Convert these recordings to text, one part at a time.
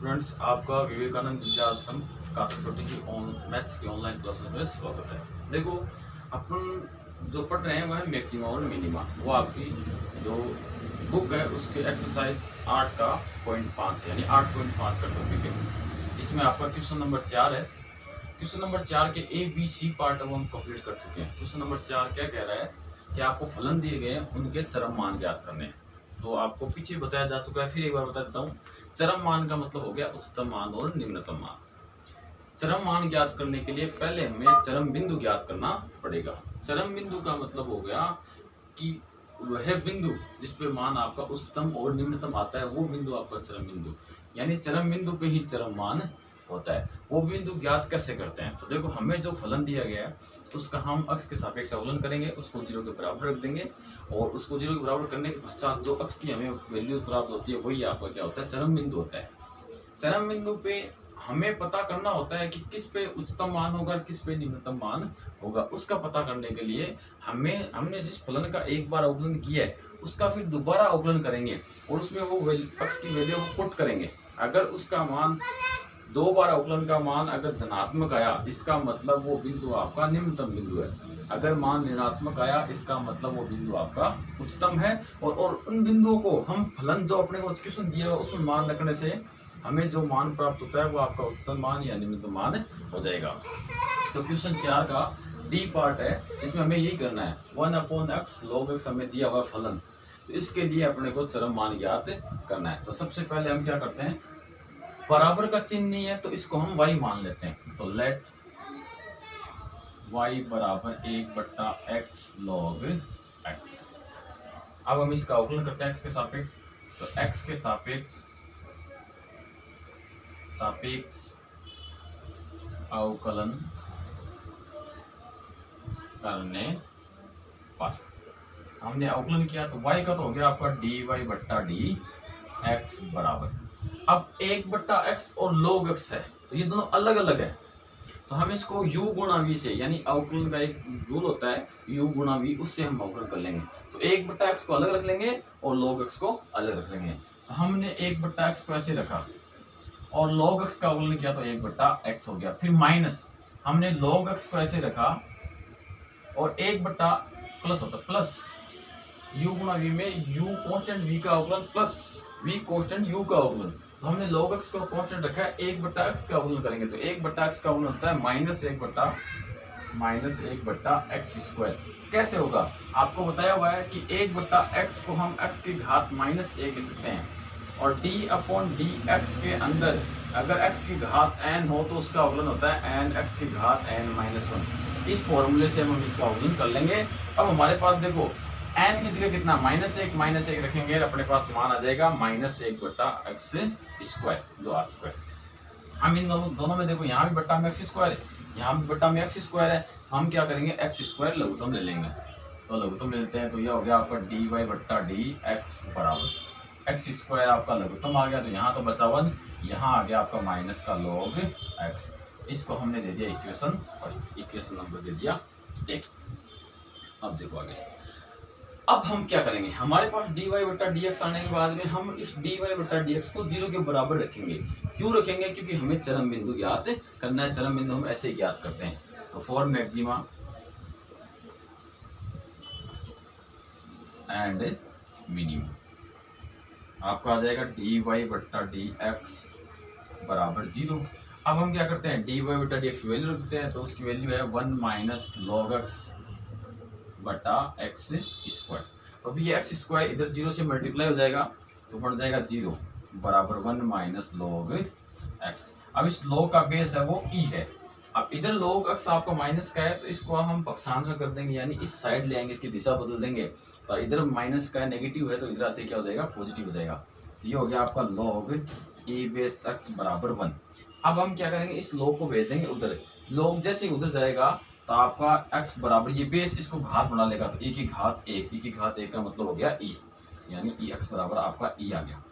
Students, आपका विवेकानंद विद्या आश्रम काकरसोटी की मैथ्स की ऑनलाइन क्लासेस में स्वागत है। देखो, अपन जो पढ़ रहे हैं वह है मैक्सिमा और मिनिमा। वो आपकी जो बुक है उसके एक्सरसाइज 8 का .5 है, यानी 8.5 का टॉपिक है। इसमें आपका क्वेश्चन नंबर 4 है। क्वेश्चन नंबर 4 के ABC पार्ट अब हम कंप्लीट कर चुके हैं। क्वेश्चन नंबर 4 क्या कह रहा है कि आपको फलन दिए गए हैं, उनके चरम मान ज्ञात करने हैं। तो आपको पीछे बताया जा चुका है, फिर एक बार बता देता हूँ। चरम मान का मतलब हो गया उच्चतम मान और निम्नतम मान। चरम मान ज्ञात करने के लिए पहले हमें चरम बिंदु ज्ञात करना पड़ेगा। चरम बिंदु का मतलब हो गया कि वह बिंदु जिस पे मान आपका उच्चतम और निम्नतम आता है, वो बिंदु आपका चरम बिंदु, यानी चरम बिंदु पे ही चरम मान होता है। वो बिंदु ज्ञात कैसे करते हैं? तो देखो, हमें जो फलन दिया गया है उसका हम अक्ष के सापेक्ष अवकलन करेंगे, उसको 0 के बराबर रख देंगे, और उसको 0 के बराबर करने के पश्चात जो अक्ष की हमें वैल्यू प्राप्त होती है वही आपका क्या होता है? चरम बिंदु होता है। चरम बिंदु पे हमें पता करना होता है कि किस पे उच्चतम मान होगा, किस पे निम्नतम मान होगा। उसका पता करने के लिए हमने जिस फलन का एक बार अवकलन किया है उसका फिर दोबारा अवकलन करेंगे और उसमें वो अक्ष की वैल्यू को पुट करेंगे। अगर उसका मान 2 बार अवकलन का मान अगर धनात्मक आया, इसका मतलब वो बिंदु आपका निम्नतम बिंदु है। अगर मान ऋणात्मक आया, इसका मतलब वो बिंदु आपका उच्चतम है। और उन बिंदुओं को हम फलन जो अपने को क्वेश्चन दिया है उसमें मान रखने से हमें जो मान प्राप्त होता है वो आपका उच्चतम मान या निम्नतम मान हो जाएगा। तो क्वेश्चन 4 का डी पार्ट है, इसमें हमें यही करना है। 1/x log x हमें दिया हुआ फलन, तो इसके लिए अपने को चरम मान ज्ञात करना है। तो सबसे पहले हम क्या करते हैं, बराबर का चिन्ह नहीं है तो इसको हम y मान लेते हैं। तो लेट y बराबर 1/x log x। अब हम इसका अवकलन करते हैं x के सापेक्ष। तो x के सापेक्ष अवकलन करने पर हमने अवकलन किया तो y का तो हो गया आपका dy/dx बराबर। अब 1/x और log x है, तो ये दोनों अलग अलग है। तो हम इसको u गुणा v से, यानी अवकलन का एक रूल होता है u गुणा v, उससे हम अवकलन कर लेंगे। तो 1/x को अलग रख लेंगे और log x को अलग रख लेंगे। तो हमने 1/x को ऐसे रखा और log x का अवकलन किया तो 1/x हो गया। फिर माइनस हमने log x को ऐसे रखा और 1/ प्लस होता प्लस u गुणा v में u कांस्टेंट v का अवकलन प्लस v कांस्टेंट u का अवकलन। तो हमने log x को कांस्टेंट रखा है, 1/x का अवकलन करेंगे तो 1/x का अवकलन होता है -1/x²। कैसे होगा? आपको बताया हुआ है कि 1/x को हम x की घात -1 लिख सकते हैं, और d/dx के अंदर अगर x की घात n हो तो उसका अवकलन होता है n(x की घात n-1)। इस फॉर्मूले से हम इसका अवकलन कर लेंगे। अब हमारे पास देखो n की जगह कितना -1 रखेंगे, अपने पास मान आ जाएगा -1/x², जो आ चुका है। हम इन दोनों में देखो, यहाँ भी बट्टा में x² है, यहाँ भी बट्टा में x² है। हम क्या करेंगे, x² लघुत्तम ले लेंगे। तो लघुत्तम लेते हैं तो यह हो गया आपका dy/dx बराबर x² आपका लघुत्तम आ गया, तो यहाँ तो बचा 1, यहाँ आ गया आपका माइनस का log x। इसको हमने दे दिया इक्वेशन नंबर दे दिया 1। अब देखो आगे, अब हम क्या करेंगे, हमारे पास dy/dx आने के बाद में हम इस dy/dx को 0 के बराबर रखेंगे। क्यों रखेंगे? क्योंकि हमें चरम बिंदु ज्ञात करना है। चरम बिंदु हम ऐसे ही ज्ञात करते हैं। तो फॉर मैक्सिमा एंड मिनिमम आपका आ जाएगा dy/dx बराबर 0। अब हम क्या करते हैं, dy/dx वैल्यू रखते हैं, तो उसकी वैल्यू है 1 - log x/x²। अब ये x² इधर 0 से मल्टीप्लाई हो जाएगा तो बढ़ जाएगा 0 बराबर 1 - log x। अब इस log का बेस है वो e है। अब इधर log x आपका माइनस का है तो इसको हम पक्षांतर कर देंगे, यानी इस साइड ले आएंगे, इसकी दिशा बदल देंगे। तो इधर माइनस का नेगेटिव है तो इधर आते क्या हो जाएगा, पॉजिटिव हो जाएगा। तो ये हो गया आपका log e/x बराबर 1। अब हम क्या करेंगे, इस log को भेज देंगे उधर। log जैसे उधर जाएगा तो आपका x बराबर ये बेस इसको घात बना लेगा, तो e की घात 1 का मतलब हो गया e, यानी e x बराबर आपका e आ गया।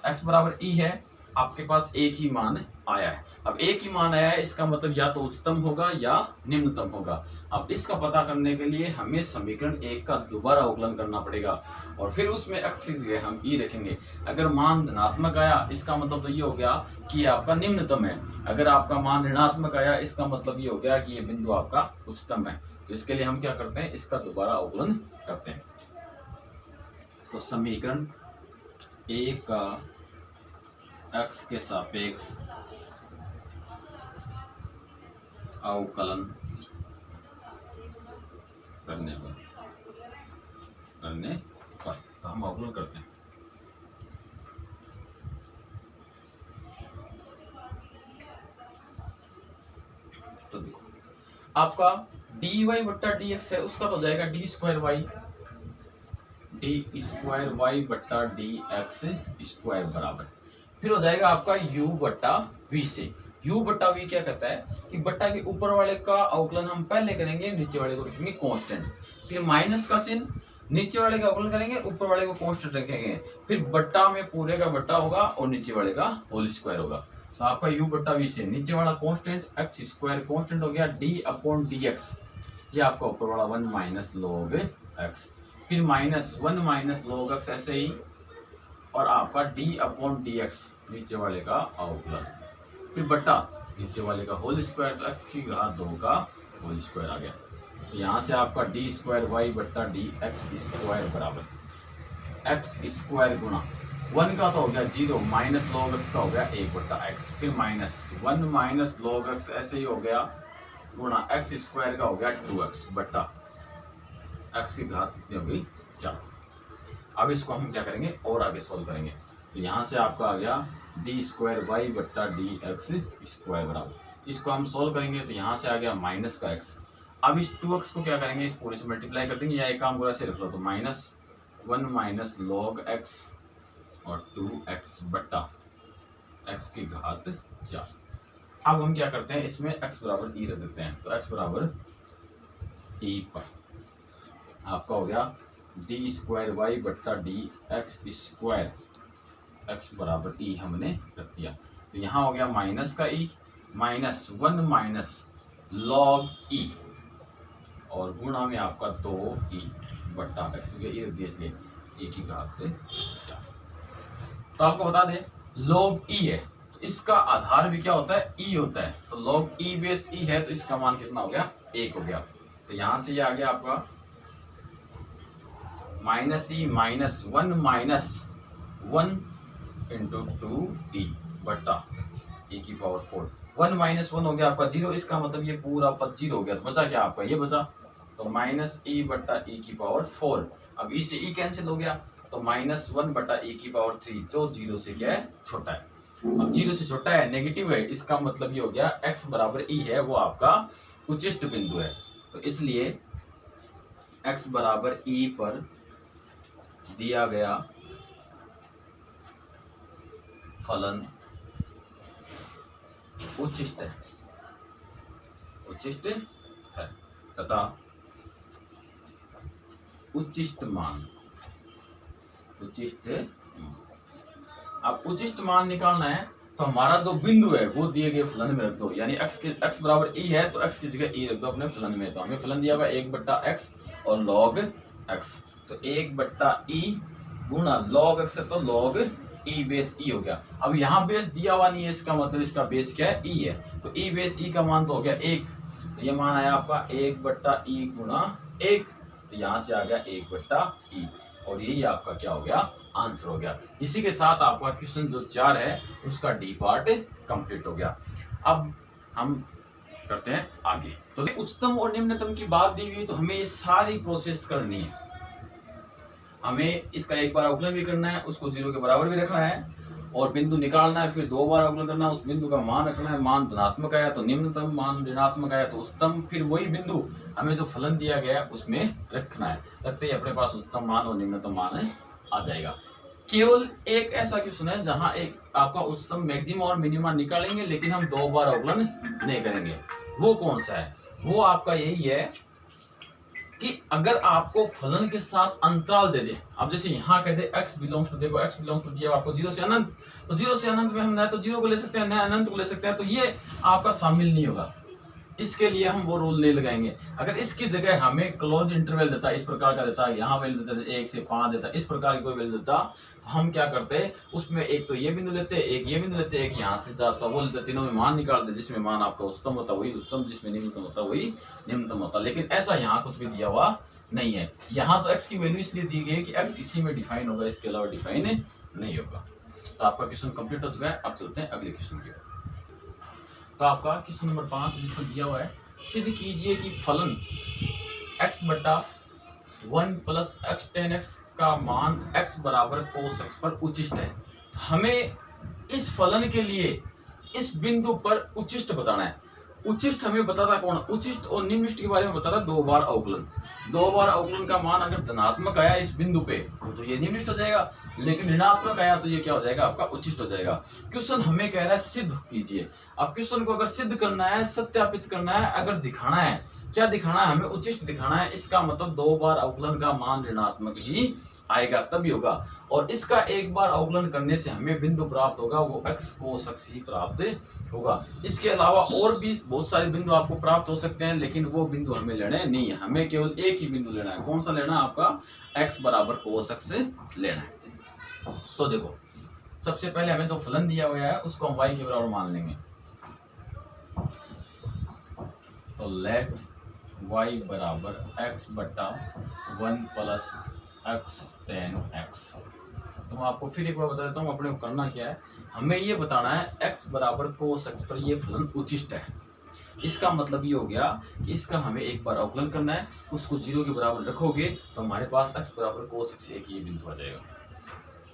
x बराबर e है आपके पास एक ही मान आया है। अब एक ही मान आया है, इसका मतलब या तो उच्चतम होगा या निम्नतम होगा। अब इसका पता करने के लिए हमें समीकरण 1 का दोबारा अवकलन करना पड़ेगा और फिर उसमें x की जगह हम e रखेंगे। अगर मान धनात्मक आया, इसका मतलब तो ये हो गया कि ये आपका निम्नतम है। अगर आपका मान ऋणात्मक आया, इसका मतलब ये हो गया कि ये बिंदु आपका उच्चतम है। तो इसके लिए हम क्या करते हैं, इसका दोबारा अवकलन करते हैं। तो समीकरण 1 का x के सापेक्ष अवकलन करने पर तो हम अवकलन करते हैं। तो देखो आपका dy बट्टा dx है, उसका तो हो जाएगा d स्क्वायर y बट्टा dx स्क्वायर बराबर, फिर हो जाएगा आपका u बट्टा v से। u बट्टा v क्या कहता है कि बट्टा के ऊपर वाले का अवकलन हम पहले करेंगे, नीचे वाले को रखेंगे कांस्टेंट, फिर माइनस का चिन्ह, नीचे वाले का अवकलन करेंगे, ऊपर वाले को कांस्टेंट रखेंगे, फिर बट्टा में पूरे का बट्टा होगा और नीचे वाले का होल स्क्वायर होगा। तो आपका u बट्टा v से नीचे वाला कांस्टेंट x स्क्वायर कांस्टेंट हो गया d अपॉन dx, ये आपका ऊपर वाला 1 माइनस log x, फिर माइनस 1 माइनस log x ऐसे ही, और आपका d अपॉन dx नीचे वाले का अवकलन, फिर बट्टा नीचे वाले का होल स्क्वायर, तो x की घात 2 का होल स्क्वायर आ गया। यहाँ से आपका d स्क्वायर y बट्टा डी एक्स स्क्वायर बराबर x स्क्वायर गुणा 1 का तो हो गया 0 माइनस log x का हो गया 1 बट्टा x, फिर माइनस 1 माइनस log x ऐसे ही हो गया गुणा x स्क्वायर का हो गया 2x बट्टा x की घात कितनी हो गई 4। अब इसको हम क्या करेंगे और आगे सोल्व करेंगे। तो यहाँ से आपका आ गया डी स्क्वायर वाई बट्टा डी एक्स स्क्वायर बराबर, इसको हम सोल्व करेंगे तो यहाँ से आ गया माइनस का x। अब इस 2x को क्या करेंगे, इस पूरे से मल्टीप्लाई कर देंगे, या एक काम पूरा से रख लो, तो माइनस 1 माइनस log x और 2x बट्टा x की घात 4। अब हम क्या करते हैं, इसमें x बराबर e रख देते हैं, तो x बराबर e पर आपका हो गया डी स्क्वायर वाई बट्टा डी एक्स स्क्वायर, x बराबर e हमने रख दिया। तो यहाँ हो गया माइनस का e, minus 1 minus log e और गुणा में आपका 2e बट्टा x e रख दिया, इसलिए e की घात 4। तो आपको बता दें log e है, तो इसका आधार भी क्या होता है, e होता है, तो log e बेस e है, तो इसका मान कितना हो गया 1 हो गया। तो यहाँ से ये आ गया आपका minus E minus 1 minus 1 into 2e बट्टा e की पावर 4, 1 माइनस 1 हो गया आपका 0, इसका मतलब ये पूरा पद 0 हो गया। तो बचा क्या आपका, ये बचा तो माइनस e बट्टा e की पावर 4। अब e से e कैंसिल हो गया, तो माइनस 1 बट्टा e की पावर 3, जो 0 से क्या है छोटा है। अब 0 से छोटा है, नेगेटिव है, इसका मतलब ये हो गया x बराबर e है, वो आपका उच्चिष्ट बिंदु है। तो इसलिए x बराबर e पर दिया गया फलन उच्चिष्ट है, उच्चिष्ट है तथा उच्चिष्ट मान, उच्चिष्ट। अब उच्चिष्ट मान निकालना है तो हमारा जो बिंदु है वो दिए गए फलन में रख दो, यानी x बराबर e है तो x की जगह e रख दो अपने फलन में। तो हमें फलन दिया हुआ 1 बट्टा x और log x, तो 1 बट्टा e गुणा log x है तो log e बेस e हो गया। अब यहाँ बेस दिया हुआ नहीं है, इसका मतलब इसका बेस क्या है, e है, तो e बेस e का मान तो हो गया 1, तो ये मान आया आपका 1 बट्टा e गुणा 1, तो यहाँ से आ गया 1 बट्टा e, और यही आपका क्या हो गया, आंसर हो गया। इसी के साथ आपका क्वेश्चन जो 4 है उसका डी पार्ट कंप्लीट हो गया। अब हम करते हैं आगे। तो उच्चतम और निम्नतम की बात दी हुई, तो हमें ये सारी प्रोसेस करनी है। हमें इसका एक बार अवकलन भी करना है, उसको 0 के बराबर भी रखना है, और बिंदु निकालना है, फिर 2 बार अवकलन करना है, उस बिंदु का मान रखना है, मान धनात्मक आया तो निम्नतम, मान ऋणात्मक आया तो उच्चतम, फिर वही बिंदु हमें जो फलन दिया गया है उसमें रखना है। रखते ही अपने पास उच्चतम मान और निम्नतम मान आ जाएगा। केवल एक ऐसा क्वेश्चन है जहां एक आपका उच्चतम मैक्सिमम और मिनिमम निकालेंगे, लेकिन हम 2 बार अवकलन नहीं करेंगे। वो कौन सा है, वो आपका यही है कि अगर आपको फलन के साथ अंतराल दे दे, अब जैसे यहाँ कह दे x बिलोंग्स टू, देखो x बिलोंग्स टू दिया आपको 0 से अनंत, तो 0 से अनंत में हम न तो 0 को ले सकते हैं न अनंत को ले सकते हैं, तो ये आपका शामिल नहीं होगा, इसके लिए हम वो रूल नहीं लगाएंगे। अगर इसकी जगह हमें क्लोज इंटरवल देता है, इस प्रकार का देता है, यहाँ वैल्यू देता है 1 से 5 देता है, इस प्रकार की कोई वैल्यू देता, तो हम क्या करते हैं उसमें एक तो ये बिंदु लेते हैं, एक ये बिंदु लेते हैं, एक यहाँ से जाता वो लेते, तीनों में मान निकालते, जिसमें मान आपका उच्चतम होता वही उच्चतम, जिसमें निम्नतम होता वही निम्नतम होता। लेकिन ऐसा यहाँ कुछ भी दिया हुआ नहीं है। यहाँ तो x की वैल्यू इसलिए दी गई है कि x इसी में डिफाइन होगा, इसके अलावा डिफाइन नहीं होगा। तो आपका क्वेश्चन कंप्लीट हो चुका है। अब चलते हैं अगले क्वेश्चन की। तो आपका क्वेश्चन नंबर 5 जिसमें दिया हुआ है, सिद्ध कीजिए कि फलन x बटा 1 प्लस x tan x का मान x बराबर cos x पर उचिष्ट है। तो हमें इस फलन के लिए इस बिंदु पर उचिष्ट बताना है। उचिष्ट हमें बताता कौन? उचिष्ट और निम्निष्ट के बारे में बता रहा है 2 बार अवकलन। 2 बार अवकलन का मान अगर धनात्मक आया इस बिंदु पे तो ये निम्निष्ट हो जाएगा, लेकिन ऋणात्मक आया तो ये क्या हो जाएगा आपका उचिष्ट हो जाएगा। क्वेश्चन हमें कह रहा है सिद्ध कीजिए। अब क्वेश्चन को अगर सिद्ध करना है, सत्यापित करना है, अगर दिखाना है, क्या दिखाना है हमें? उचिष्ट दिखाना है। इसका मतलब 2 बार अवकलन का मान ऋणात्मक ही आएगा तभी होगा, और इसका एक बार अवकलन करने से हमें बिंदु प्राप्त होगा, वो x cos x ही प्राप्त होगा। इसके अलावा और भी बहुत सारे बिंदु आपको प्राप्त हो सकते हैं, लेकिन वो बिंदु हमें लेने नहीं है। हमें केवल एक ही बिंदु लेना है। कौन सा लेना है? आपका x बराबर cos x लेना है। तो देखो सबसे पहले हमें जो फलन दिया हुआ है उसको हम y के बराबर मान लेंगे। तो लेट y बराबर x बटा 1 प्लस x tan x। तो मैं आपको फिर एक बार बता देता हूँ अपने को करना क्या है। हमें ये बताना है x बराबर cos x पर ये फलन उचिष्ट है। इसका मतलब ये हो गया कि इसका हमें एक बार अवकलन करना है, उसको 0 के बराबर रखोगे तो हमारे पास x बराबर cos x एक ये बिंदु आ जाएगा।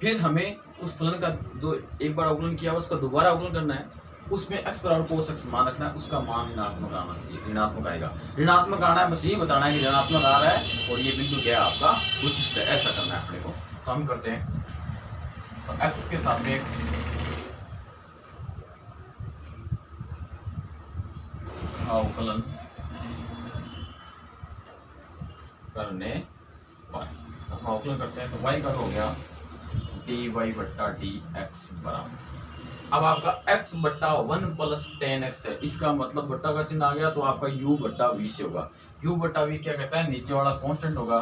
फिर हमें उस फलन का जो एक बार अवकलन किया उसका दोबारा अवकलन करना है, उसमें x बराबर cos x मान रखना है, उसका मान ऋणात्मक आना चाहिए। ऋणात्मक आएगा, ऋणात्मक आना है, बस यही बताना है कि ऋणात्मक आ रहा है और ये बिंदु क्या है आपका उचिष्ट है। ऐसा करना है अपने को। तो हम करते हैं, तो x के सापेक्ष अवकलन करने पर हम अवकलन करते हैं। तो y का हो गया dy बट्टा dx बराबर, अब आपका x बट्टा 1 प्लस tan x है, इसका मतलब बट्टा का चिन्ह आ गया तो आपका u बट्टा v से होगा। u बट्टा v क्या कहता है? नीचे वाला कांस्टेंट होगा,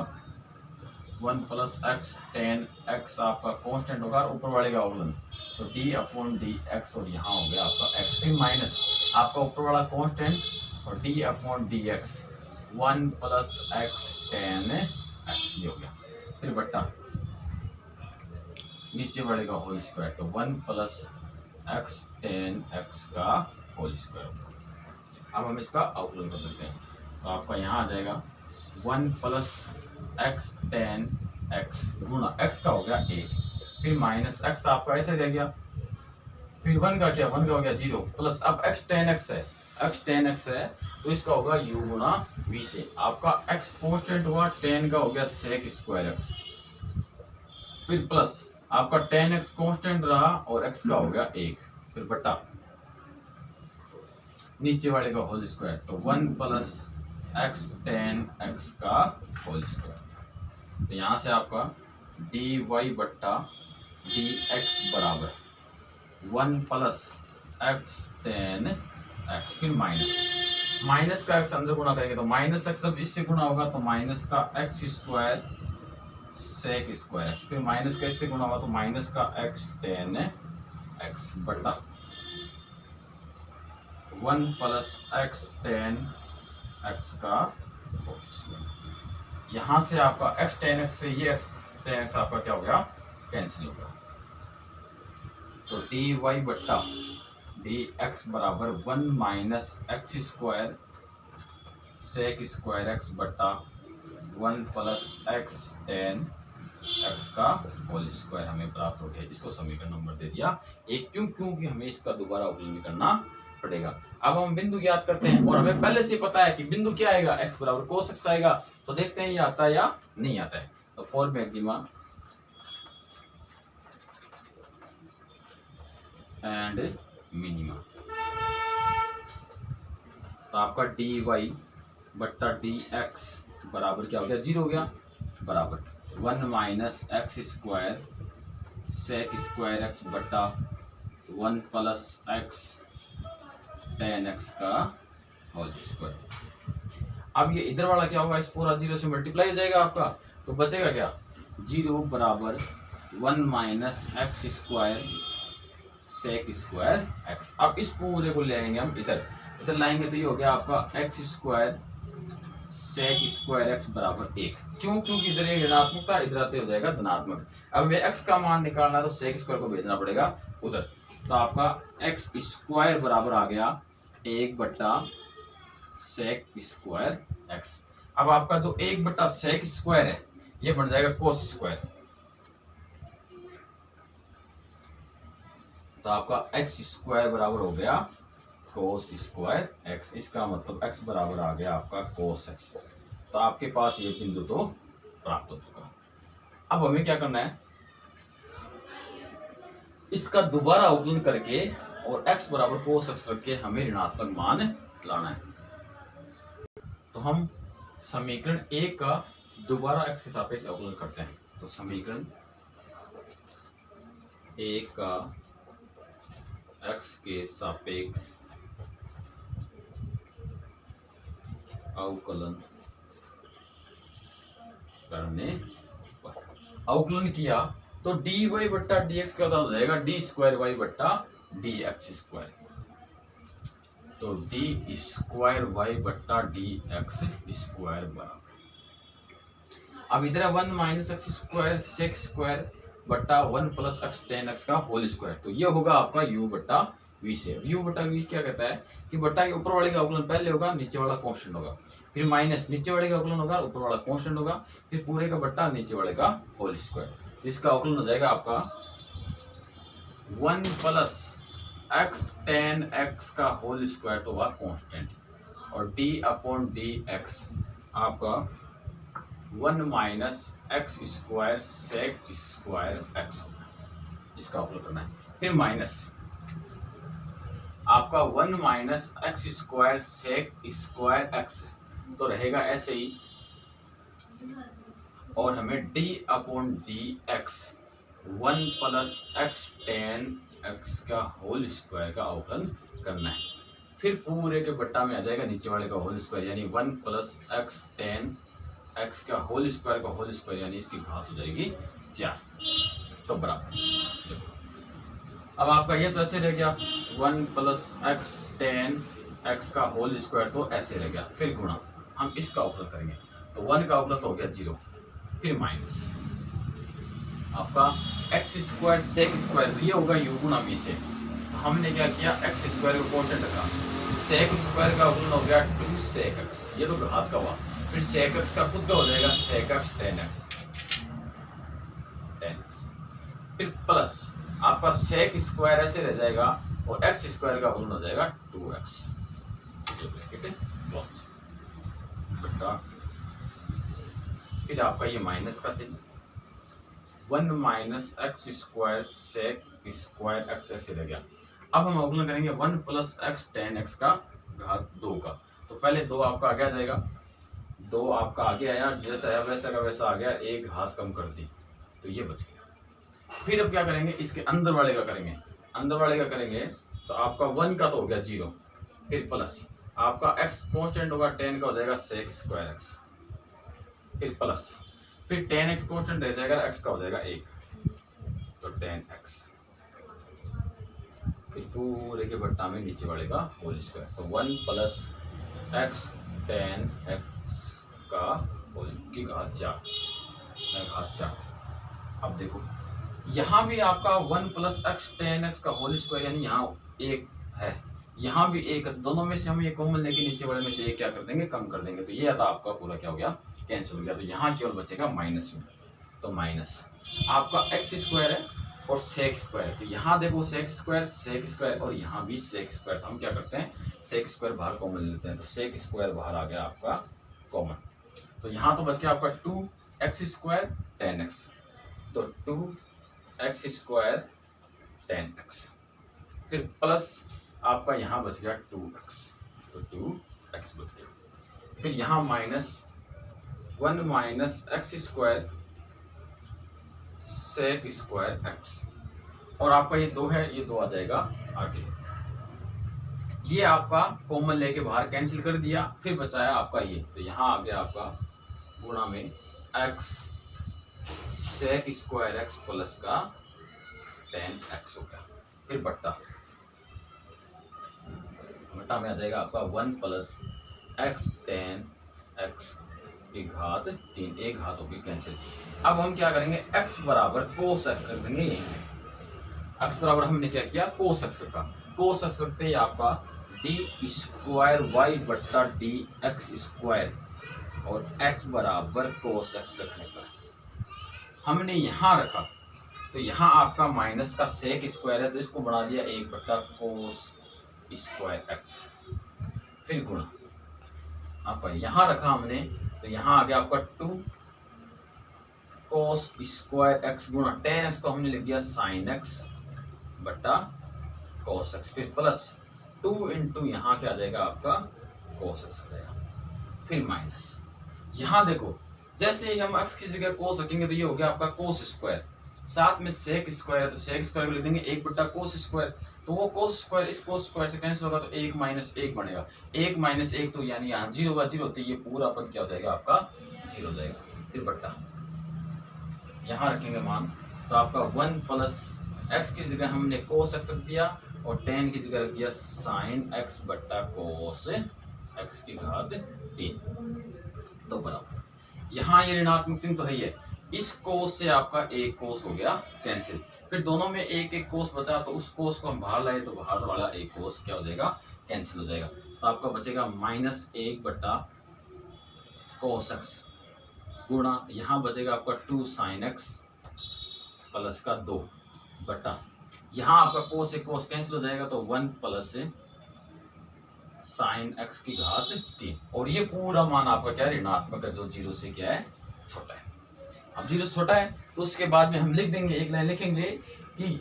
1 प्लस x tan x आपका कांस्टेंट होगा, और ऊपर वाले का अवकलन तो d अपॉन dx, और यहाँ हो गया आपका x, फिर माइनस आपका ऊपर वाला कांस्टेंट और d upon dx 1 plus x tan x, ये हो गया, फिर बट्टा नीचे वाले का होल स्क्वायर, तो 1 प्लस x tan x का होल स्क्वायर। अब हम इसका अवकलन कर देते हैं। तो आपका यहाँ आ जाएगा 1 प्लस x tan x गुणा x का हो गया 1, फिर माइनस x आपका ऐसे रह गया, फिर 1 का क्या, 1 का हो गया 0, प्लस अब x tan x है, x tan x है तो इसका होगा u गुणा v से। आपका x कांस्टेंट हुआ, tan का हो गया sec स्क्वायर x, फिर प्लस आपका tan x कांस्टेंट रहा और x का हो गया 1, फिर बटा नीचे वाले का होल स्क्वायर, तो 1 प्लस x tan x का होल स्क्वायर। तो यहाँ से आपका dy बट्टा dx बराबर 1 प्लस x tan x, फिर माइनस का x अंदर गुणा करेंगे तो माइनस x अब इससे गुणा होगा तो माइनस का x square sec square x, फिर माइनस का इससे गुणा होगा तो माइनस का x tan x बटा 1 प्लस x tan x का होल स्क्वायर। यहाँ से आपका x tan x से ये x tan x आपका क्या हो गया, कैंसिल हो गया। तो dy बट्टा dx बराबर 1 minus x square sec square x बटा 1 प्लस x tan x का होल स्क्वायर हमें प्राप्त हो गया। इसको समीकरण नंबर दे दिया एक, क्योंकि हमें इसका दोबारा अवकलन करना पड़ेगा। अब हम बिंदु ज्ञात करते हैं और हमें पहले से पता है कि बिंदु क्या आएगा, x बराबर cos x आएगा। तो देखते हैं ये आता है या नहीं आता है। तो फॉर मैक्सिमा एंड मिनिमा, तो आपका dy बट्टा dx बराबर क्या हो गया, 0 हो गया, बराबर 1 minus x square sec square x बटा 1 प्लस एक्स टेन एक्स का होल स्क्वायर। अब ये इधर वाला क्या होगा, इस पूरा 0 से मल्टीप्लाई हो जाएगा आपका, तो बचेगा क्या, 0 बराबर 1 minus x square sec square x. अब इस पूरे को ले आएंगे हम इधर, इधर लाएंगे तो ये हो गया आपका x square sec square x बराबर 1। क्यों, क्योंकि इधर ये ऋणात्मक था, इधर आते हो जाएगा धनात्मक। अब ये एक्स का मान निकालना है तो सेक स्क्वायर को भेजना पड़ेगा उधर, तो आपका एक्स स्क्वायर बराबर आ गया 1 बट्टा सेक स्क्वायर एक्स। अब आपका जो 1 बट्टा सेक स्क्वायर है ये बन जाएगा कोस स्क्वायर, तो आपका एक्स स्क्वायर बराबर हो गया कोस स्क्वायर एक्स। इसका मतलब एक्स बराबर आ गया आपका कोस एक्स। तो आपके पास ये बिंदु तो प्राप्त हो चुका। अब हमें क्या करना है, इसका दोबारा अवकलन करके और x बराबर कोस एक्स रख के हमें ऋणात्मक मान लाना है। तो हम समीकरण 1 का दोबारा x के सापेक्ष अवकलन करते हैं। तो समीकरण 1 का x के सापेक्ष अवकलन करने पर अवकलन किया तो डी वाई बट्टा डी एक्स क्या हो जाएगा, डी स्क्वायर वाई बट्टा डी एक्स स्क्वायर। तो डी स्क्वायर वाई बट्टा डी एक्स स्क्वायर बराबर, अब इधर 1 minus x square sec square बट्टा 1 प्लस एक्स टेन एक्स का होल स्क्वायर। तो ये होगा आपका u बट्टा वी से। u बट्टा वी क्या कहता है कि बट्टा के ऊपर वाले का अवकलन पहले होगा, नीचे वाला कांस्टेंट होगा, फिर माइनस नीचे वाले का अवकलन होगा, ऊपर वाला कांस्टेंट होगा, फिर पूरे का बट्टा नीचे वाले का होल स्क्वायर। तो इसका अवकलन हो जाएगा आपका 1 प्लस एक्स टेन एक्स का होल स्क्वायर तो होगा कांस्टेंट, और d अपॉन डी एक्स आपका 1 minus x square sec square x, इसका अवकलन करना है। फिर माइनस आपका 1 minus x square sec square x तो रहेगा ऐसे ही, और हमें d upon d x 1 plus x tan x का होल स्क्वायर का अवकलन करना है। फिर पूरे के बट्टा में आ जाएगा नीचे वाले का होल स्क्वायर, यानी 1 प्लस एक्स टेन एक्स का होल स्क्वायर यानी इसकी घात हो जाएगी 4। तो बराबर, अब आपका ये तो ऐसे रह गया 1 प्लस एक्स टेन एक्स का होल स्क्वायर तो ऐसे रह गया। फिर गुणा हम इसका अवकलन करेंगे, तो 1 का अवकलन तो हो गया 0, फिर माइनस आपका एक्स स्क्वायर सेक स्क्वायर, तो ये होगा u गुणा v से। तो हमने क्या किया, एक्स स्क्वायर को कांस्टेंट रखा, सेक स्क्वायर का अवकलन हो गया 2 सेक एक्स, ये तो घात का हुआ, फिर सेक एक्स का खुद का हो जाएगा सेक एक्स टेन एक्स, फिर प्लस आपका सेक स्क्वायर ऐसे रह जाएगा और एक्स स्क्वायर का अवकलन हो जाएगा 2x, फिर आपका ये माइनस का चिन्ह 1 minus x square sec square x ऐसे रह गया। अब हम अवकलन करेंगे 1 प्लस एक्स टेन एक्स का घात 2 का। तो पहले 2 आपका आगे आ जाएगा, 2 आपका आगे आया, जैसा है वैसा का वैसा आ गया, एक घात कम कर दी तो ये बच गया। फिर अब क्या करेंगे, इसके अंदर वाले का करेंगे, अंदर वाले का करेंगे तो आपका 1 का तो हो गया 0, फिर प्लस आपका x कांस्टेंट होगा 10 का हो जाएगा सेक स्क्वायर एक्स, फिर प्लस फिर 10x कांस्टेंट रह जाएगा, x का हो जाएगा 1 तो 10x, फिर पूरे के बट्टा में नीचे वाले का होल स्क्वायर, तो 1 प्लस एक्स 10x का होल की घात 4। अब देखो यहाँ भी आपका 1 प्लस एक्स टेन एक्स का होल स्क्वायर, यानी यहाँ 1 है, यहाँ भी 1, दोनों में से हम ये कॉमन लेके नीचे वाले में से एक क्या कर देंगे, कम कर देंगे, तो ये आता आपका पूरा क्या हो गया, कैंसिल हो गया। तो यहाँ केवल बचेगा माइनस में, तो माइनस आपका एक्स स्क्वायर है और सेक स्क्वायर है, तो यहाँ देखो सेक स्क्वायर और यहाँ भी सेक स्क्वायर, तो हम क्या करते हैं सेक स्क्वायर बाहर कॉमन लेते हैं, तो सेक स्क्वायर बाहर आ गया आपका कॉमन। तो यहाँ तो बच गया आपका 2x स्क्वायर 10x, तो 2x स्क्वायर 10x, फिर प्लस आपका यहाँ बच गया 2x, तो 2x बच गया, फिर यहाँ minus 1 minus x square sec square x, और आपका ये 2 है, ये 2 आ जाएगा आगे। ये आपका कॉमन लेके बाहर कैंसिल कर दिया, फिर बचाया आपका ये, तो यहाँ आ गया आपका गुणा में x sec square x plus का टेन एक्स हो गया, फिर बट्टा में आ जाएगा आपका 1 प्लस एक्स टेन एक्स की घात 3, एक घात होगी कैंसिल। अब हम क्या करेंगे, x बराबर कोस एक्स रख देंगे। x बराबर हमने क्या किया, कोस एक्स रखा, कोस एक्स रखते ही आपका डी स्क्वायर वाई बट्टा डी एक्स स्क्वायर, और x बराबर कोस एक्स रखने पर हमने यहाँ रखा, तो यहाँ आपका माइनस का सेक स्क्वायर है, तो इसको बढ़ा दिया 1 बट्टा कोस स्क्वायर एक्स, फिर गुणा आपका यहाँ रखा हमने, तो यहाँ आ गया आपका 2 कोस स्क्वायर एक्स गुणा टेन एक्स को हमने लिख दिया साइन एक्स बट्टा कोस एक्स, फिर प्लस 2 इंटू यहाँ क्या आ जाएगा आपका कोस एक्स आ जाएगा, फिर माइनस। यहाँ देखो जैसे ही हम एक्स की जगह कोस रखेंगे तो ये हो गया आपका कोस स्क्वायर, साथ में सेक स्क्वायर है तो सेक स्क्वायर को लिख देंगे 1 बट्टा कोस स्क्वायर, तो वो कोस स्क्वायर इस कोस स्क्वायर से कैंसिल होगा, तो 1 माइनस 1 बनेगा, 1 माइनस 1 तो यानी यहाँ 0 होगा, 0 होते ये पूरा पद क्या हो जाएगा आपका 0 हो जाएगा, फिर बट्टा यहाँ रखेंगे मान, तो आपका 1 प्लस एक्स की जगह हमने कोस एक्स रख दिया और टेन की जगह रख दिया साइन एक्स बट्टा कोस एक्स की घात 3, तो बराबर यहाँ ये ऋणात्मक चिन्ह तो है ही है, इस कोस से आपका एक कोस हो गया कैंसिल, फिर दोनों में एक एक कोस बचा, तो उस कोस को हम बाहर लाए तो बाहर वाला एक कोस क्या हो जाएगा कैंसिल हो जाएगा, तो आपका बचेगा -1 बट्टा कोस एक्स गुणा यहाँ बचेगा आपका 2 साइन एक्स प्लस का 2 बट्टा यहाँ आपका कोस से कोस कैंसिल हो जाएगा, तो 1 प्लस साइन एक्स की घात 3, और ये पूरा मान आपका क्या है ऋणात्मक है, जो 0 से क्या है छोटा है। अब 0 से छोटा है तो उसके बाद में हम लिख देंगे, एक लाइन लिखेंगे कि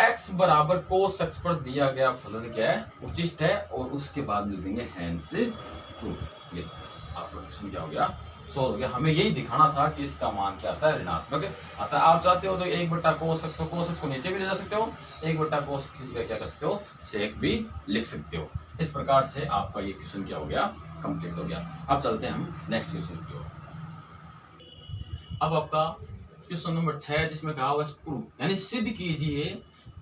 x बराबर कोस एक्स पर दिया गया फलन क्या है उचिष्ट है, और उसके बाद लिख देंगे हैंस प्रूफ। ये आपका क्वेश्चन क्या हो गया सॉल्व हो गया। हमें यही दिखाना था कि इसका मान क्या आता है ऋणात्मक आता है। आप चाहते हो तो 1 बट्टा कोस एक्स को नीचे भी ले जा सकते हो, 1 बट्टा कोस एक्स क्या कर सकते हो सेक भी लिख सकते हो। इस प्रकार से आपका ये क्वेश्चन क्या हो गया कंप्लीट हो गया। अब चलते हैं हम नेक्स्ट क्वेश्चन की ओर। अब आपका क्वेश्चन नंबर 6 जिसमें कहा हुआ प्रूफ, यानी सिद्ध कीजिए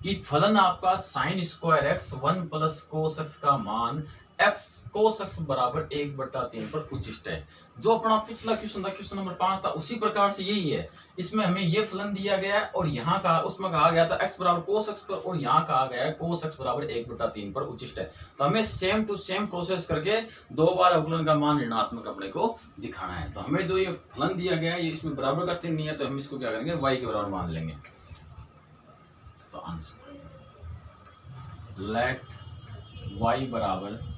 कि फलन आपका sine square x 1 plus cos x का मान एक्स कोस एक्स बराबर 1/3 पर उचिष्ट है। जो अपना पिछला क्वेश्चन था क्वेश्चन नंबर 5 था, उसी प्रकार से यही है। इसमें हमें ये फलन दिया गया है और यहाँ का उसमें कहा गया था x बराबर कोस एक्स पर, और यहाँ कहा गया है कोस एक्स बराबर 1/3 पर उचिष्ट है। तो हमें सेम टू सेम प्रोसेस करके 2 बार अवकलन का मान ऋणात्मक अपने को दिखाना है। तो हमें जो ये फलन दिया गया है ये इसमें बराबर का चिन्ह नहीं है, तो हम इसको क्या करेंगे y के बराबर मान लेंगे। तो आंसर लेट y बराबर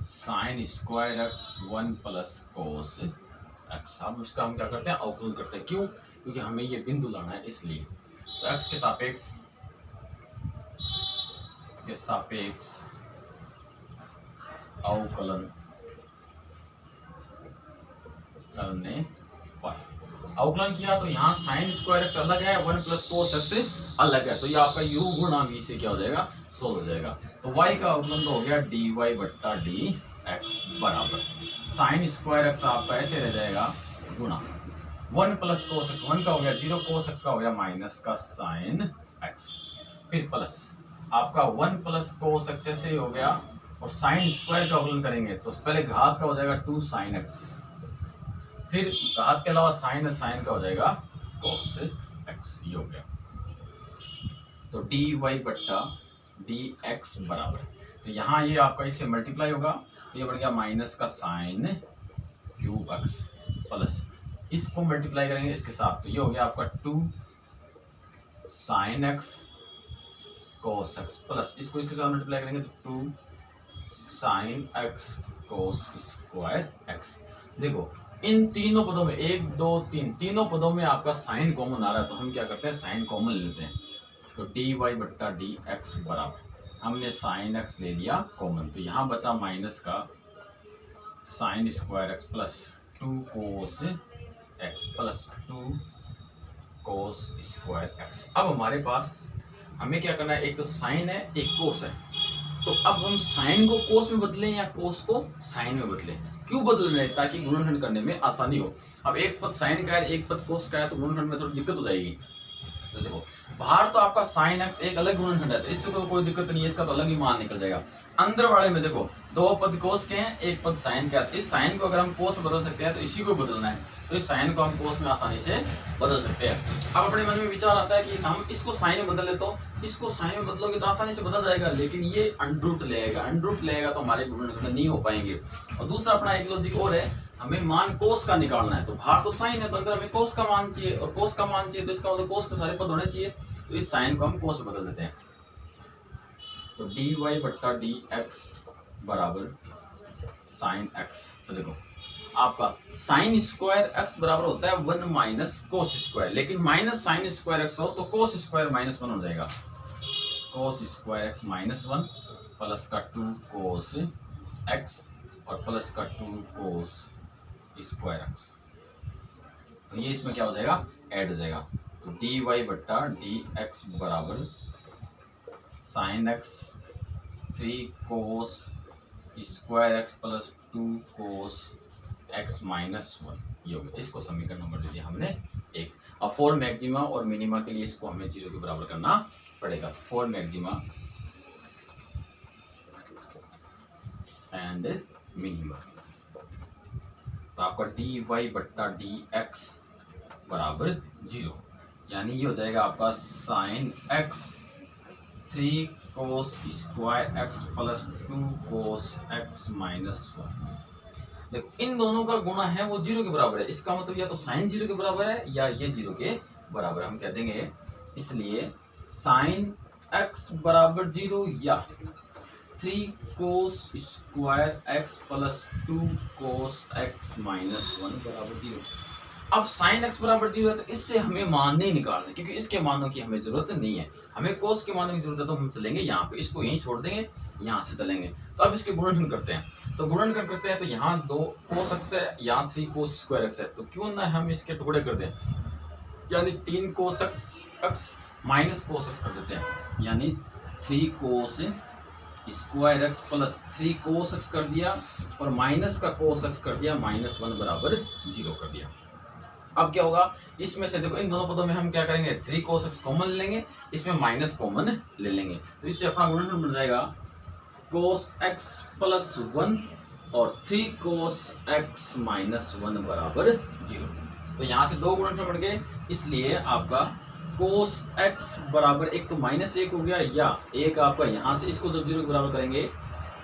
sine square x 1 plus cos x. अब इसका हम क्या करते हैं अवकलन करते हैं। क्यों? क्योंकि हमें ये बिंदु लाना है इसलिए। तो एक्स के सापेक्ष अवकलन करने पर अवकलन किया तो यहाँ साइन स्क्वायर एक्स अलग है, 1 प्लस कोस एक्स अलग है, तो ये आपका u गुणा v से क्या हो जाएगा सोल्व हो जाएगा। तो y का अवकलन तो हो गया dy बट्टा dx बराबर साइन स्क्वायर एक्स आपका ऐसे रह जाएगा गुणा 1 प्लस कोस एक्स, 1 का हो गया 0, कोस एक्स का हो गया माइनस का साइन एक्स, फिर प्लस आपका 1 प्लस कोस एक्स ऐसे हो गया, और साइन स्क्वायर का अवकलन करेंगे तो पहले घात का हो जाएगा 2 साइन एक्स, फिर घात के अलावा साइन का हो जाएगा कोस एक्स, ये हो गया। तो dy बट्टा dx बराबर, तो यहाँ ये आपका इससे मल्टीप्लाई होगा, तो ये बन गया माइनस का साइन क्यूब एक्स प्लस इसको मल्टीप्लाई करेंगे इसके साथ, तो ये हो गया आपका 2 sine x cos x plus इसको इसके साथ मल्टीप्लाई करेंगे तो 2 sine x cos square x. देखो इन तीनों पदों में 1 2 3 तीनों पदों में आपका साइन कॉमन आ रहा है, तो हम क्या करते हैं साइन कॉमन लेते हैं। तो dy बट्टा dx बराबर हमने साइन x ले लिया कॉमन, तो यहाँ बचा माइनस का sine square x plus 2 cos x plus 2 cos square x. अब हमारे पास हमें क्या करना है, एक तो साइन है एक कोस है, तो अब हम साइन को कोस में बदलें या कोस को साइन में बदलें। क्यों बदल रहे हैं, ताकि गुणनखंड करने में आसानी हो। अब एक पद साइन का है एक पद कोस का है, तो गुणनखंड में थोड़ी दिक्कत हो जाएगी। तो देखो बाहर तो आपका साइन एक्स एक अलग गुणनखंड है, तो इससे तो कोई दिक्कत नहीं है, इसका तो अलग ही मान निकल जाएगा। अंदर वाले में देखो दो पद कोस के हैं एक पद साइन का है, तो इस साइन को अगर हम कोस में बदल सकते हैं तो इसी को बदलना है, तो इस साइन को हम कोस में आसानी से बदल सकते हैं। अब अपने मन में विचार आता है कि हम इसको साइन में बदल ले, तो इसको साइन में बदलोगे तो आसानी से बदल जाएगा, लेकिन ये अंडरूट लेगा, अंडरूट लेगा तो हमारे गुणनखंड नहीं हो पाएंगे। और दूसरा अपना एक लॉजिक और है, हमें मान कोस का निकालना है, तो बाहर तो साइन है तो अंदर हमें कोस का मान चाहिए, और कोस का मान चाहिए तो इसका मतलब कोस में सारे पद होने चाहिए, तो इस साइन को हम कोस में बदल देते हैं। तो डी वाई बट्टा डी एक्स बराबर साइन एक्स। तो देखो आपका साइन स्क्वायर एक्स बराबर होता है 1 माइनस कोस स्क्वायर, लेकिन माइनस साइन स्क्वायर एक्स हो तो कोस स्क्वायर -1 हो जाएगा। कोस स्क्वायर एक्स -1 प्लस का 2 कोस एक्स और प्लस का 2 कोस स्क्वायर एक्स, तो ये इसमें क्या हो जाएगा, ऐड हो जाएगा। तो डी वाई बट्टा डी एक्स बराबर sine x 3 cos square x plus 2 cos x -1, ये हो गया। इसको समीकरण नंबर दे दिया हमने 1। अब फॉर मैक्सिमा और मिनिमा के लिए इसको हमें 0 के बराबर करना पड़ेगा। फॉर मैक्सिमा एंड मिनिमा, तो आपका डी वाई बट्टा डी एक्स बराबर 0, यानी ये हो जाएगा आपका sine x 3 cos square x plus 2 cos x -1। देखो इन दोनों का गुणा है वो 0 के बराबर है, इसका मतलब या तो साइन 0 के बराबर है या ये 0 के बराबर हम कह देंगे। इसलिए साइन x बराबर 0 या 3 cos square x plus 2 cos x -1 बराबर 0। अब साइन x बराबर 0 है, तो इससे हमें मान नहीं निकालना, क्योंकि इसके मानों की हमें जरूरत नहीं है, हमें कोस के मानों की जरूरत है, तो हम चलेंगे यहाँ पे, इसको यहीं छोड़ देंगे, यहाँ से चलेंगे। तो अब इसके गुणनखंड करते हैं, तो गुणनखंड करते हैं, तो यहाँ 2 कोस एक्स है, यहाँ 3 कोस स्क्वायर एक्स है, तो क्यों ना हम इसके टुकड़े कर दें, यानी 3 cos x minus cos x कर देते हैं, यानी 3 cos square x plus 3 cos x कर दिया और माइनस का कोस एक्स कर दिया, -1 बराबर 0 कर दिया। अब क्या होगा, इसमें से देखो इन दोनों पदों में हम क्या करेंगे, 3 कोस एक्स कॉमन ले लेंगे, इसमें माइनस कॉमन ले लेंगे, तो इससे अपना गुणनखंड बन जाएगा कोस एक्स प्लस 1 और 3 कोस एक्स -1 बराबर 0। तो यहाँ से 2 गुणनखंड बन गए, इसलिए आपका कोस एक्स बराबर एक तो -1 हो गया, या एक आपका यहाँ से इसको जब 0 के बराबर करेंगे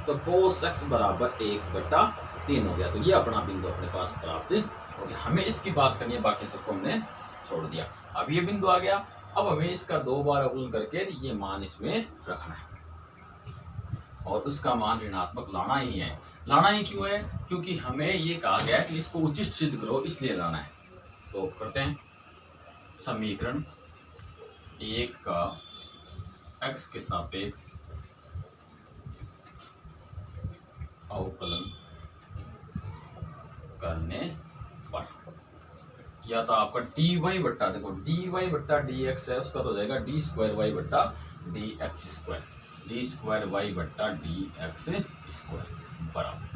तो कोस एक्स बराबर 1/3 हो गया। तो ये अपना बिंदु अपने पास प्राप्त हो गया। हमें इसकी बात करनी है, बाकी सबको हमने छोड़ दिया। अब ये बिंदु आ गया, अब हमें इसका 2 बार अवकलन करके ये मान इसमें रखना है, और उसका मान ऋणात्मक लाना ही है। लाना ही क्यों है, क्योंकि हमें ये कहा गया कि इसको उचित सिद्ध करो, इसलिए लाना है। तो करते हैं समीकरण 1 का x के सापेक्ष अवकलन करने पर या तो आपका डी वाई बट्टा, देखो डी वाई बट्टा डी एक्स है, उसका तो हो जाएगा डी स्क्वायर वाई बट्टा d x square, d square y बट्टा डी एक्स स्क्वायर बराबर,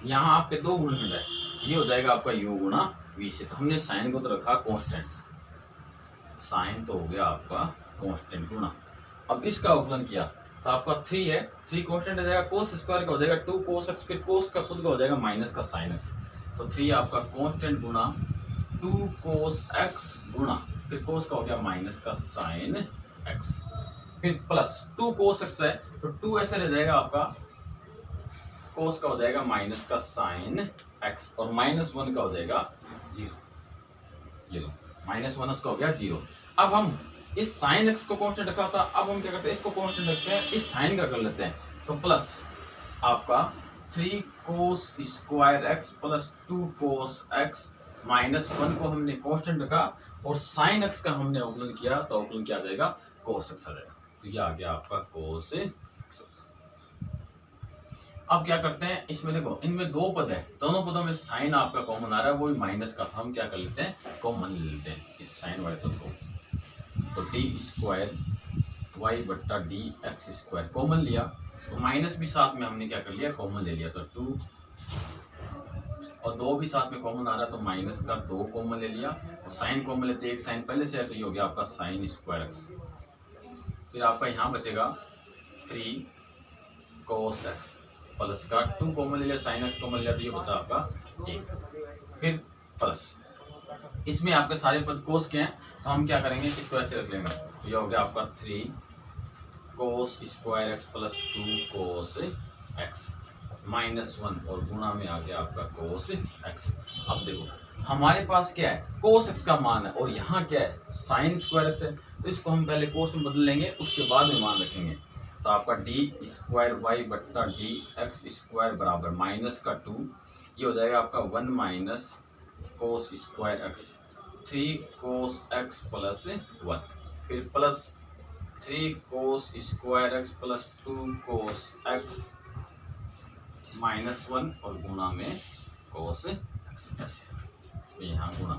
यहाँ आपके 2 गुणनखंड है, ये हो जाएगा आपका u गुणा v से। तो हमने साइन को तो रखा कांस्टेंट, साइन तो हो गया आपका कांस्टेंट गुणा, अब इसका अवकलन किया तो आपका 3 है, 3 कांस्टेंट हो जाएगा, कोस स्क्वायर का हो जाएगा 2 कोस एक्स, फिर कोस का खुद का हो जाएगा माइनस का साइन एक्स, तो 3 आपका कांस्टेंट गुणा 2 कोस एक्स गुणा फिर कोस का हो गया माइनस का साइन एक्स, फिर प्लस 2 कोस एक्स है तो 2 ऐसे रह जाएगा आपका, कोस का हो जाएगा माइनस का साइन एक्स और -1 का हो जाएगा 0, ये लो -1 उसका हो गया 0। अब हम इस साइन एक्स को कांस्टेंट रखा था, अब हम क्या करते हैं, इसको कांस्टेंट रखते हैं, इस साइन का कर लेते हैं, तो प्लस आपका 3 cos square x plus 2 cos x -1 को हमने कांस्टेंट रखा और साइन एक्स का हमने अवकलन किया, तो अवकलन क्या आ जाएगा, कोस एक्स आ जाएगा। तो ये आ गया आपका कोस एक्स। अब क्या करते हैं, इसमें देखो इनमें दो पद है, दोनों पदों में साइन आपका कॉमन आ रहा है, वो भी माइनस का, तो हम क्या कर लेते हैं, कॉमन ले लेते हैं इस साइन वाले पद को। तो डी स्क्वायर वाई बट्टा डी एक्स स्क्वायर कॉमन लिया, तो माइनस भी साथ में हमने क्या कर लिया, कॉमन ले लिया, तो 2 और 2 भी साथ में कॉमन आ रहा है, तो माइनस का 2 कॉमन ले लिया, और साइन कॉमन लेते एक साइन पहले से है, तो ये हो गया आपका साइन स्क्वायर एक्स। फिर आपका यहाँ बचेगा 3 cos x प्लस का 2 कॉमन ले लिया, साइन एक्स कॉमन लिया, तो ये बचा आपका 1। फिर प्लस इसमें आपके सारे पद कोस के हैं, तो हम क्या करेंगे, इसको ऐसे रख लेंगे, तो ये हो गया आपका 3 cos square x plus 2 cos x -1 और गुणा में आ गया आपका cos x। अब देखो हमारे पास क्या है, cos x का मान है, और यहाँ क्या है, साइन स्क्वायर x है, तो इसको हम पहले cos में बदल लेंगे, उसके बाद में मान रखेंगे। तो आपका डी स्क्वायर वाई बट्टा डी एक्स स्क्वायर बराबर माइनस का 2, ये हो जाएगा आपका 1 minus cos square x, 3 cos x plus 1, फिर plus 3 cos square x plus 2 cos x -1 और गुणा में कोस एक्स, ऐसे तो यहाँ गुणा।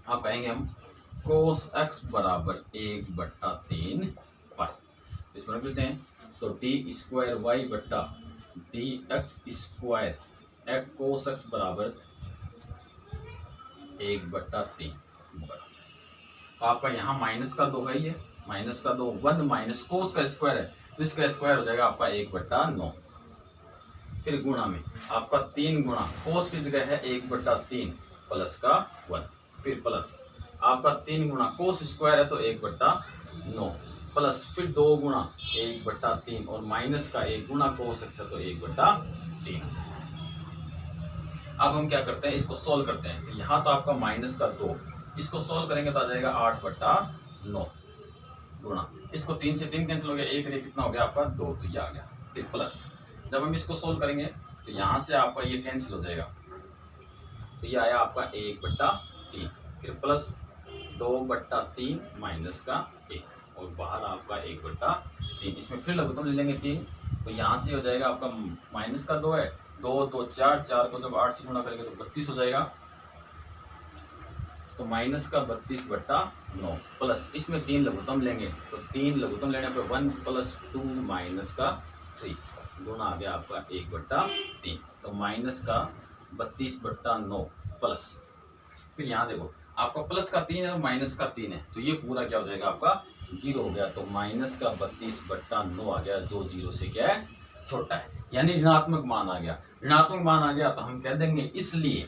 अब कहेंगे हम कोस एक्स बराबर 1/3 पाई, इसमें रख देते हैं, तो डी स्क्वायर वाई बट्टा d x square x cos x बराबर 1/3। तो आपका यहाँ माइनस का 2 है, ये माइनस का 2 1 माइनस कोस का स्क्वायर है, तो इसका स्क्वायर हो जाएगा आपका 1/9। फिर गुणा में आपका 3 गुणा कोस की जगह है 1/3 प्लस का 1, फिर प्लस आपका 3 गुणा कोस स्क्वायर है तो 1/9 प्लस फिर 2 गुणा 1/3 और माइनस का 1 गुणा कोस एक्स है तो 1/3। अब हम क्या करते हैं, इसको सोल्व करते हैं, तो यहाँ तो आपका माइनस का 2, इसको सोल्व करेंगे तो आ जाएगा 8/9 गुणा, इसको 3 से 3 कैंसिल हो गया, 1 रे कितना हो गया आपका 2, तो ये आ गया। फिर प्लस जब हम इसको सोल्व करेंगे तो यहाँ से आपका ये कैंसिल हो जाएगा, तो ये आया आपका 1/3, फिर प्लस 2/3 माइनस का 1 और बाहर आपका 1/3, इसमें फिर लघुत्तम ले लेंगे 3, तो यहाँ से हो जाएगा आपका माइनस का 2 है, 2 2 4 4 को जब 8 से गुणा करेंगे तो 32 हो जाएगा, तो माइनस का 32/9 प्लस इसमें 3 लघुत्तम लेंगे, तो 3 लघुत्तम लेने पर 1 + 2 माइनस का 3 गुणा आ गया आपका 1/3, तो माइनस का 32/9 प्लस फिर यहाँ देखो आपका प्लस का 3 है और माइनस का 3 है, तो ये पूरा क्या हो जाएगा आपका 0 हो गया, तो माइनस का 32/9 आ गया, जो 0 से क्या है छोटा है, यानी ऋणात्मक मान आ गया। ऋणात्मक मान आ गया तो हम कह देंगे इसलिए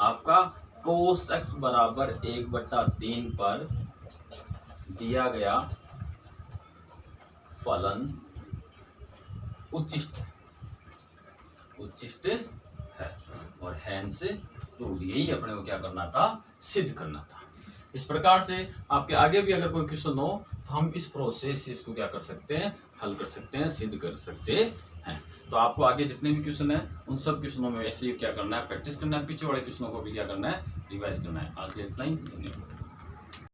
आपका कोस x बराबर 1/3 पर दिया गया फलन उच्चिष्ट है, और हैंस प्रूव्ड, यही अपने को क्या करना था, सिद्ध करना था। इस प्रकार से आपके आगे भी अगर कोई क्वेश्चन हो तो हम इस प्रोसेस से इसको क्या कर सकते हैं, हल कर सकते हैं, सिद्ध कर सकते हैं। तो आपको आगे जितने भी क्वेश्चन हैं उन सब क्वेश्चनों में ऐसे ही क्या करना है, प्रैक्टिस करना है, पीछे वाले क्वेश्चनों को भी क्या करना है, रिवाइज करना है। आज के इतना ही, धन्यवाद।